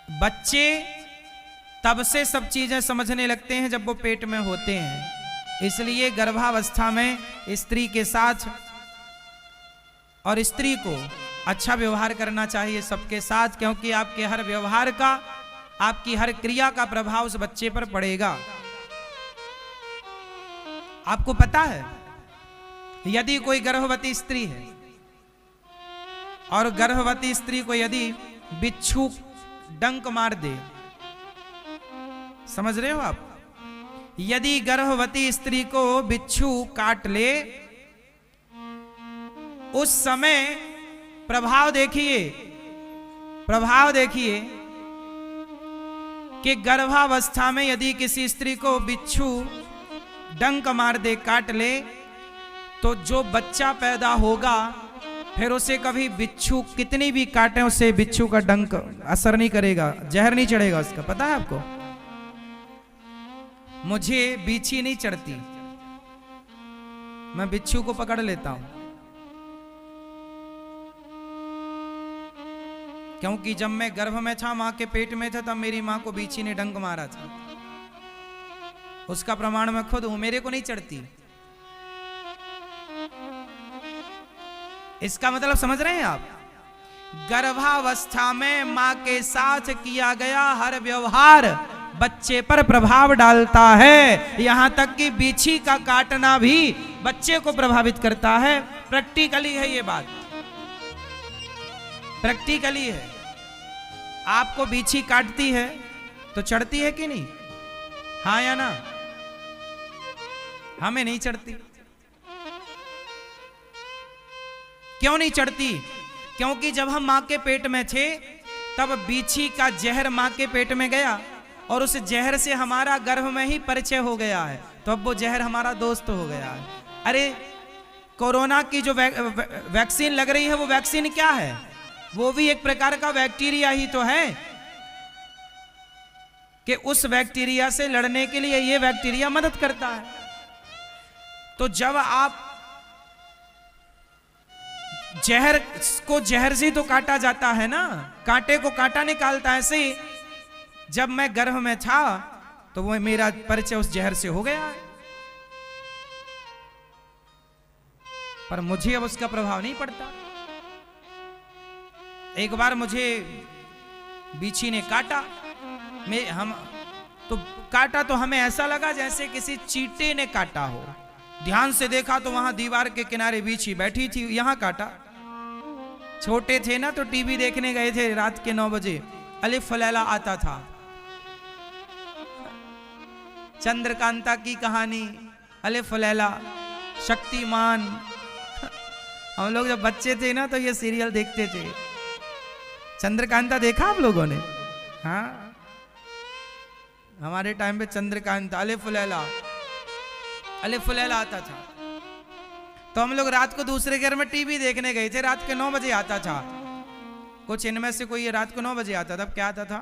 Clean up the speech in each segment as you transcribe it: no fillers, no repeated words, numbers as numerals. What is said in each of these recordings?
बच्चे तब से सब चीजें समझने लगते हैं जब वो पेट में होते हैं। इसलिए गर्भावस्था में स्त्री के साथ और स्त्री को अच्छा व्यवहार करना चाहिए सबके साथ, क्योंकि आपके हर व्यवहार का, आपकी हर क्रिया का प्रभाव उस बच्चे पर पड़ेगा। आपको पता है, यदि कोई गर्भवती स्त्री है और गर्भवती स्त्री को यदि बिच्छू डंक मार दे, समझ रहे हो आप, यदि गर्भवती स्त्री को बिच्छू काट ले, उस समय प्रभाव देखिए कि गर्भावस्था में यदि किसी स्त्री को बिच्छू डंक मार दे, काट ले, तो जो bच्चा पैदा होगा फिर उसे कभी बिच्छू कितनी भी काटे, उसे बिच्छू का डंक असर नहीं करेगा, जहर नहीं चढ़ेगा उसका। पता है आपको? मुझे बिच्छी नहीं चढ़ती, मैं बिच्छू को पकड़ लेता हूं, क्योंकि जब मैं गर्भ में था, मां के पेट में था, तब मेरी मां को बिच्छी ने डंक मारा था। उसका प्रमाण मैं खुद हूं, मेरे को नहीं चढ़ती। इसका मतलब समझ रहे हैं आप? गर्भावस्था में मां के साथ किया गया हर व्यवहार बच्चे पर प्रभाव डालता है। यहां तक कि बिच्छी का काटना भी बच्चे को प्रभावित करता है। प्रैक्टिकली है ये बात, प्रैक्टिकली है। आपको बिच्छी काटती है तो चढ़ती है कि नहीं? हाँ या ना? हमें नहीं चढ़ती। क्यों नहीं चढ़ती? क्योंकि जब हम मां के पेट में थे तब बिच्छी का जहर मां के पेट में गया और उस जहर से हमारा गर्भ में ही परिचय हो गया है, तो अब वो जहर हमारा दोस्त हो गया है। अरे कोरोना की जो वैक्सीन लग रही है, वो वैक्सीन क्या है? वो भी एक प्रकार का बैक्टीरिया ही तो है, कि उस बैक्टीरिया से लड़ने के लिए ये बैक्टीरिया मदद करता है। तो जब आप जहर को जहर से तो काटा जाता है ना, कांटे को कांटा निकालता है। ऐसे ही जब मैं गर्भ में था तो वो मेरा परिचय उस जहर से हो गया है, पर मुझे अब उसका प्रभाव नहीं पड़ता। एक बार मुझे बिच्छी ने काटा, काटा तो हमें ऐसा लगा जैसे किसी चींटे ने काटा हो। ध्यान से देखा तो वहां दीवार के किनारे बिच्छी बैठी थी, यहां काटा। छोटे थे ना, तो टीवी देखने गए थे रात के 9 बजे, अलिफ लैला आता था, चंद्रकांता की कहानी, अलिफ लैला, शक्तिमान। हम लोग जब बच्चे थे ना तो ये सीरियल देखते थे। चंद्रकांता देखा आप लोगों ने? हाँ, हमारे टाइम पे चंद्रकांता, अलिफ लैला आता था। तो हम लोग रात को दूसरे घर में टीवी देखने गए थे, रात के 9 बजे आता था। कुछ इनमें से कोई रात को 9 बजे आता था, क्या आता था?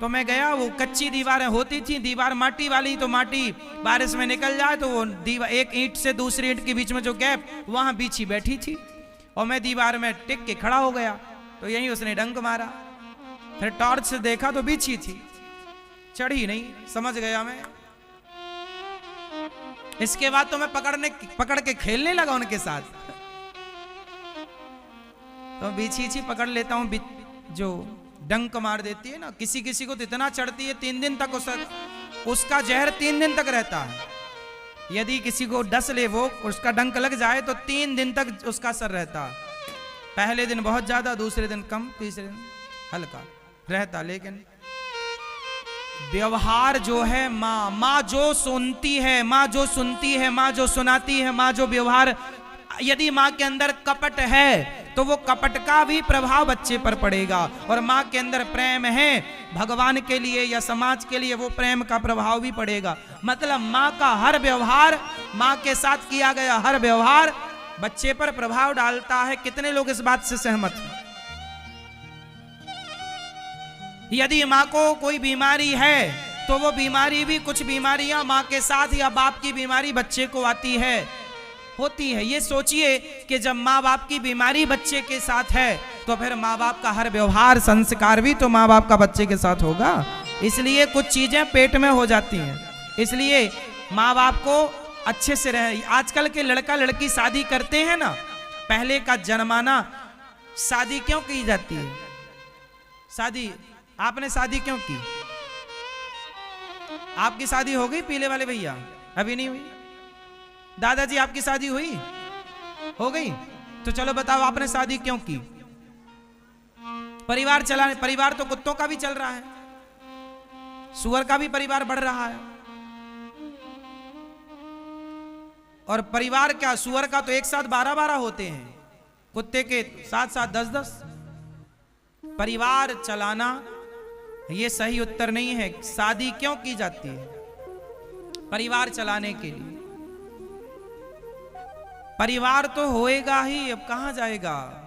तो मैं गया, वो कच्ची दीवारें होती थी, दीवार माटी वाली, तो माटी बारिश में निकल जाए तो वो दीवार, एक ईंट से दूसरी ईंट के बीच में जो गैप, वहां बिच्छी बैठी थी और मैं दीवार में टिक के खड़ा हो गया, तो यही उसने डंक मारा। फिर टॉर्च से देखा तो बिच्छी थी, चढ़ी नहीं, समझ गया मैं। इसके बाद तो मैं पकड़ के खेलने लगा उनके साथ। तो बिच्छी पकड़ लेता हूं, जो डंक मार देती है ना, किसी किसी को तो इतना चढ़ती है 3 दिन तक उसका जहर 3 दिन तक रहता है। यदि किसी को डस ले, वो उसका डंक लग जाए तो 3 दिन तक उसका असर रहता है। पहले दिन बहुत ज्यादा, दूसरे दिन कम, तीसरे दिन हल्का रहता। लेकिन व्यवहार जो है, माँ जो सुनती है, माँ जो सुनती है, माँ जो सुनाती है, माँ जो व्यवहार, यदि माँ के अंदर कपट है तो वो कपट का भी प्रभाव बच्चे पर पड़ेगा। और माँ के अंदर प्रेम है भगवान के लिए या समाज के लिए, वो प्रेम का प्रभाव भी पड़ेगा। मतलब माँ का हर व्यवहार, माँ के साथ किया गया हर व्यवहार बच्चे पर प्रभाव डालता है। कितने लोग इस बात से सहमत हैं? यदि माँ को कोई बीमारी है तो वो बीमारी भी, कुछ बीमारियां माँ के साथ या बाप की बीमारी बच्चे को आती है, होती है। ये सोचिए कि जब माँ बाप की बीमारी बच्चे के साथ है तो फिर माँ बाप का हर व्यवहार संस्कार भी तो माँ बाप का बच्चे के साथ होगा। इसलिए कुछ चीजें पेट में हो जाती हैं, इसलिए माँ बाप को अच्छे से रहे। आजकल के लड़का लड़की शादी करते हैं ना, पहले का जमाना शादी क्यों की जाती है? शादी, आपने शादी क्यों की? आपकी शादी हो गई पीले वाले भैया? अभी नहीं हुई। दादाजी आपकी शादी हुई? हो गई। तो चलो बताओ आपने शादी क्यों की? परिवार चलाने। परिवार तो कुत्तों का भी चल रहा है, सुअर का भी परिवार बढ़ रहा है। और परिवार क्या, सुअर का तो एक साथ 12-12 होते हैं, कुत्ते के 7-7 10-10। परिवार चलाना ये सही उत्तर नहीं है। शादी क्यों की जाती है? परिवार चलाने के लिए। परिवार तो होएगा ही, अब कहां जाएगा?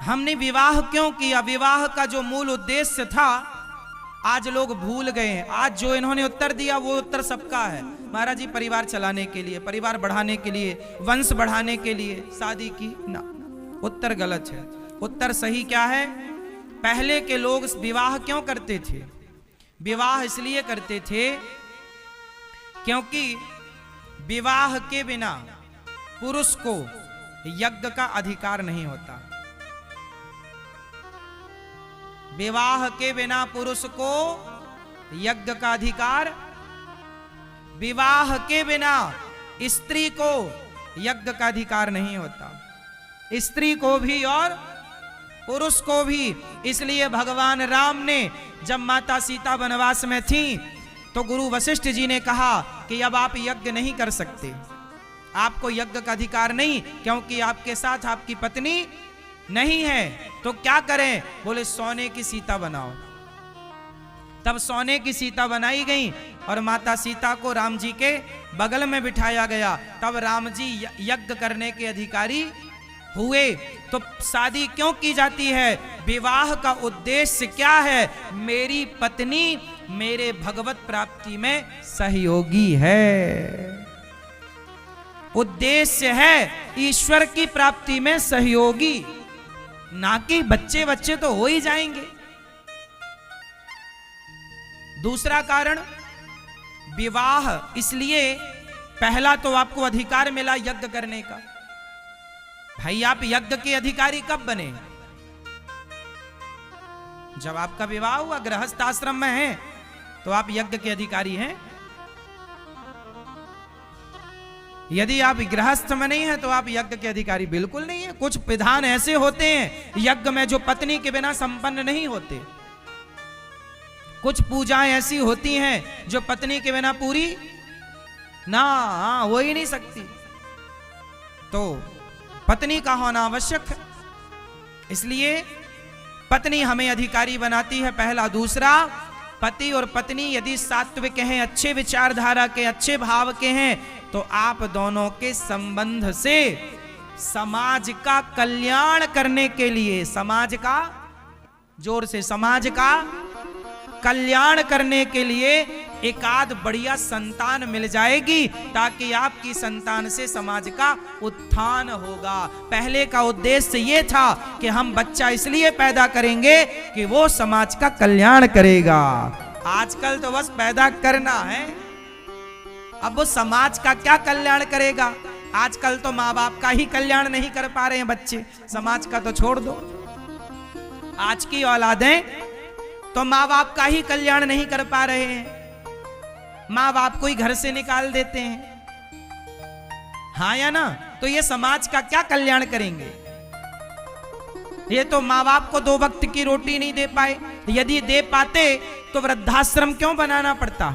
हमने विवाह क्यों किया? विवाह का जो मूल उद्देश्य था आज लोग भूल गए हैं। आज जो इन्होंने उत्तर दिया वो उत्तर सबका है। महाराज जी परिवार चलाने के लिए, परिवार बढ़ाने के लिए, वंश बढ़ाने के लिए शादी की ना। उत्तर गलत है। उत्तर सही क्या है? पहले के लोग विवाह क्यों करते थे? विवाह इसलिए करते थे क्योंकि विवाह के बिना पुरुष को यज्ञ का अधिकार नहीं होता। विवाह के बिना पुरुष को यज्ञ का अधिकार, विवाह के बिना स्त्री को यज्ञ का अधिकार नहीं होता, स्त्री को भी और पुरुष को भी। इसलिए भगवान राम ने जब माता सीता वनवास में थी तो गुरु वशिष्ठ जी ने कहा कि अब आप यज्ञ नहीं कर सकते, आपको यज्ञ का अधिकार नहीं, क्योंकि आपके साथ आपकी पत्नी नहीं है। तो क्या करें? बोले सोने की सीता बनाओ। तब सोने की सीता बनाई गई और माता सीता को राम जी के बगल में बिठाया गया। तब राम जी यज्ञ करने के अधिकारी हुए। तो शादी क्यों की जाती है? विवाह का उद्देश्य क्या है? मेरी पत्नी मेरे भगवत प्राप्ति में सहयोगी है। उद्देश्य है ईश्वर की प्राप्ति में सहयोगी, ना कि बच्चे बच्चे तो हो ही जाएंगे। दूसरा कारण, विवाह इसलिए पहला तो आपको अधिकार मिला यज्ञ करने का। भाई आप यज्ञ के अधिकारी कब बने? जब आपका विवाह हुआ, गृहस्थ आश्रम में है तो आप यज्ञ के अधिकारी हैं। यदि आप गृहस्थ में नहीं है तो आप यज्ञ के अधिकारी बिल्कुल नहीं है। कुछ विधान ऐसे होते हैं यज्ञ में जो पत्नी के बिना संपन्न नहीं होते। कुछ पूजाएं ऐसी होती हैं जो पत्नी के बिना पूरी ना हो ही नहीं सकती। तो पत्नी का होना आवश्यक है, इसलिए पत्नी हमें अधिकारी बनाती है, पहला। दूसरा, पति और पत्नी यदि सात्विक हैं, अच्छे विचारधारा के, अच्छे भाव के हैं, तो आप दोनों के संबंध से समाज का कल्याण करने के लिए, समाज का, जोर से, समाज का कल्याण करने के लिए एकाध बढ़िया संतान मिल जाएगी, ताकि आपकी संतान से समाज का उत्थान होगा। पहले का उद्देश्य ये था कि हम बच्चा इसलिए पैदा करेंगे कि वो समाज का कल्याण करेगा। आजकल तो बस पैदा करना है, अब वो समाज का क्या कल्याण करेगा? आजकल तो माँ बाप का ही कल्याण नहीं कर पा रहे हैं बच्चे, समाज का तो छोड़ दो। आज की औलादें तो माँ बाप का ही कल्याण नहीं कर पा रहे हैं, माँ बाप को ही घर से निकाल देते हैं, हाँ या ना? तो ये समाज का क्या कल्याण करेंगे? ये तो माँ बाप को 2 वक्त की रोटी नहीं दे पाए। यदि दे पाते तो वृद्धाश्रम क्यों बनाना पड़ता?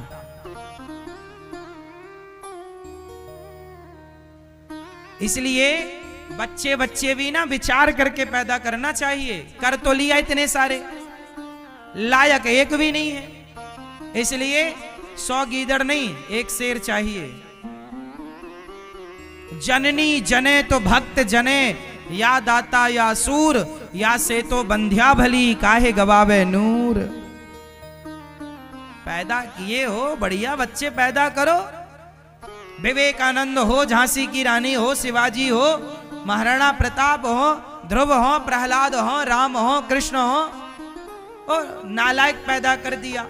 इसलिए बच्चे बच्चे भी ना विचार करके पैदा करना चाहिए। कर तो लिया इतने सारे, लायक एक भी नहीं है, इसलिए 100 गीदड़ नहीं, 1 शेर चाहिए। जननी जने तो भक्त जने, या दाता या सूर, या से तो बंध्या भली, काहे गवावे नूर। पैदा किए हो, बढ़िया बच्चे पैदा करो। विवेकानंद हो, झांसी की रानी हो, शिवाजी हो, महाराणा प्रताप हो, ध्रुव हो, प्रहलाद हो, राम हो, कृष्ण हो, और नालायक पैदा कर दिया।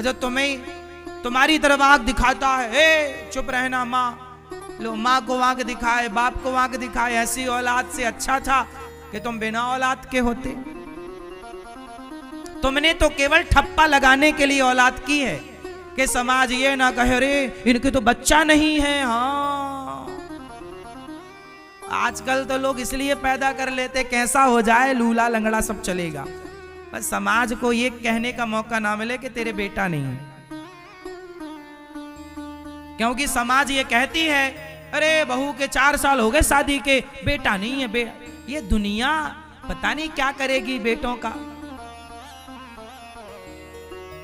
जो तुम्हें तुम्हारी तरफ आंख दिखाता है, ए चुप रहना माँ, लो माँ को आंख दिखाए, बाप को आंख दिखाए, ऐसी औलाद से अच्छा था कि तुम बिना औलाद के होते। तुमने तो केवल ठप्पा लगाने के लिए औलाद की है कि समाज ये ना कहे रे इनके तो बच्चा नहीं है। हाँ, आजकल तो लोग इसलिए पैदा कर लेते कैसा हो जाए, लूला लंगड़ा सब चलेगा, बस समाज को ये कहने का मौका ना मिले कि तेरे बेटा नहीं है। क्योंकि समाज ये कहती है अरे बहू के 4 साल हो गए शादी के, बेटा नहीं है। ये दुनिया पता नहीं क्या करेगी बेटों का।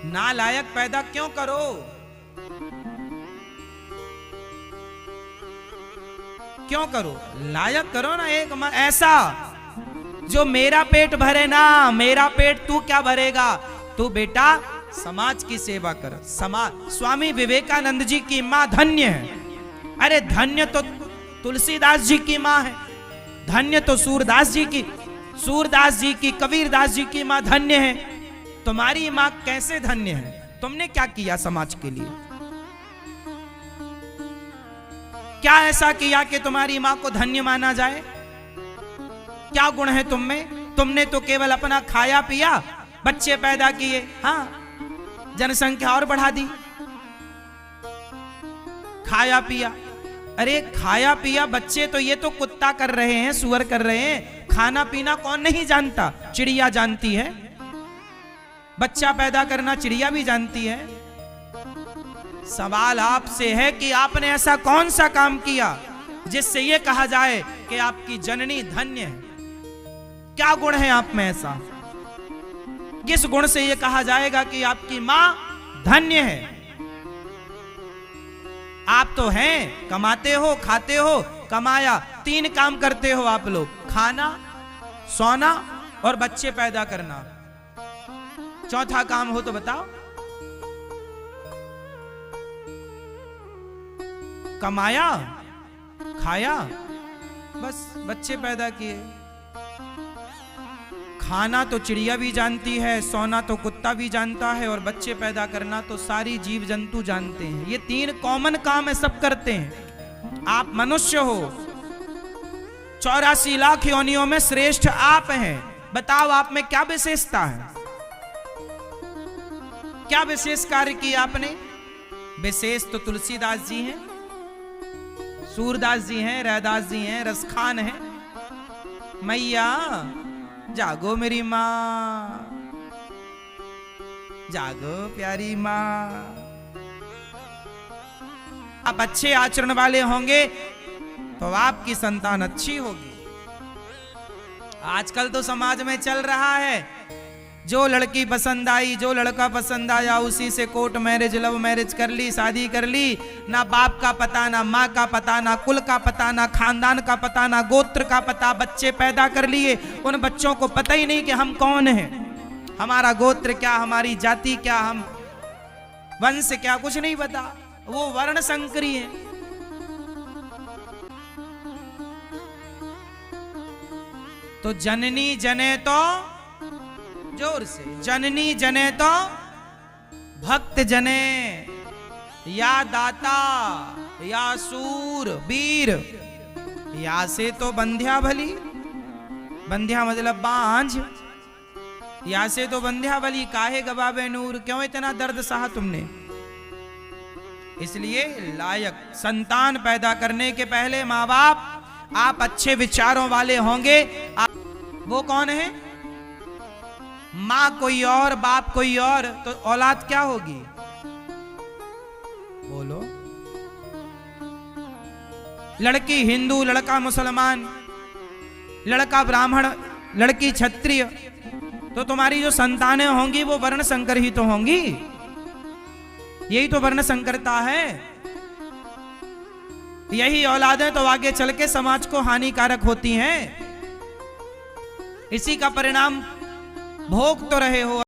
नालायक पैदा क्यों करो? क्यों करो? लायक करो ना एक ऐसा जो मेरा पेट भरे ना। मेरा पेट तू क्या भरेगा? तू बेटा समाज की सेवा कर। समाज, स्वामी विवेकानंद जी की मां धन्य है। अरे धन्य तो तुलसीदास जी की मां है, धन्य तो सूरदास जी की कबीरदास जी की मां धन्य है। तुम्हारी मां कैसे धन्य है? तुमने क्या किया समाज के लिए? क्या ऐसा किया कि तुम्हारी मां को धन्य माना जाए? क्या गुण है तुम में? तुमने तो केवल अपना खाया पिया, बच्चे पैदा किए, हाँ जनसंख्या और बढ़ा दी। खाया पिया, अरे खाया पिया बच्चे तो ये तो कुत्ता कर रहे हैं, सुअर कर रहे हैं। खाना पीना कौन नहीं जानता? चिड़िया जानती है। बच्चा पैदा करना चिड़िया भी जानती है। सवाल आपसे है कि आपने ऐसा कौन सा काम किया जिससे यह कहा जाए कि आपकी जननी धन्य है? क्या गुण है आप में ऐसा? किस गुण से यह कहा जाएगा कि आपकी मां धन्य है? आप तो हैं, कमाते हो, खाते हो, कमाया 3 काम करते हो आप लोग, खाना, सोना और बच्चे पैदा करना। चौथा काम हो तो बताओ। कमाया, खाया, बस बच्चे पैदा किए। खाना तो चिड़िया भी जानती है, सोना तो कुत्ता भी जानता है, और बच्चे पैदा करना तो सारी जीव जंतु जानते हैं। ये 3 कॉमन काम है, सब करते हैं। आप मनुष्य हो, 84 लाख योनियों में श्रेष्ठ आप हैं। बताओ आप में क्या विशेषता है? क्या विशेष कार्य किया आपने? विशेष तो तुलसीदास जी हैं, सूरदास जी हैं, रैदास जी हैं, रसखान हैं। मैया जागो मेरी मां, जागो प्यारी मां। आप अच्छे आचरण वाले होंगे तो आपकी संतान अच्छी होगी। आजकल तो समाज में चल रहा है, जो लड़की पसंद आई, जो लड़का पसंद आया, उसी से कोर्ट मैरिज, लव मैरिज कर ली, शादी कर ली। ना बाप का पता, ना माँ का पता, ना कुल का पता, ना खानदान का पता, ना गोत्र का पता। बच्चे पैदा कर लिए, उन बच्चों को पता ही नहीं कि हम कौन हैं, हमारा गोत्र क्या, हमारी जाति क्या, हम वंश क्या, कुछ नहीं पता। वो वर्ण संकरी है। तो जननी जने तो, जोर से, जननी जने तो भक्त जने, या दाता या सूर वीर, या से तो बंध्या भली, बंध्या मतलब बांझ, या से तो बंध्या भली। काहे गवाबे नूर, क्यों इतना दर्द सहा तुमने? इसलिए लायक संतान पैदा करने के पहले माँ बाप आप अच्छे विचारों वाले होंगे। वो कौन है? माँ कोई और, बाप कोई और, तो औलाद क्या होगी? बोलो। लड़की हिंदू, लड़का मुसलमान, लड़का ब्राह्मण, लड़की क्षत्रिय, तो तुम्हारी जो संतानें होंगी वो वर्ण संकर ही तो होंगी। यही तो वर्ण संकरता है। यही औलादें तो आगे चल के समाज को हानिकारक होती हैं। इसी का परिणाम भोग तो रहे हो।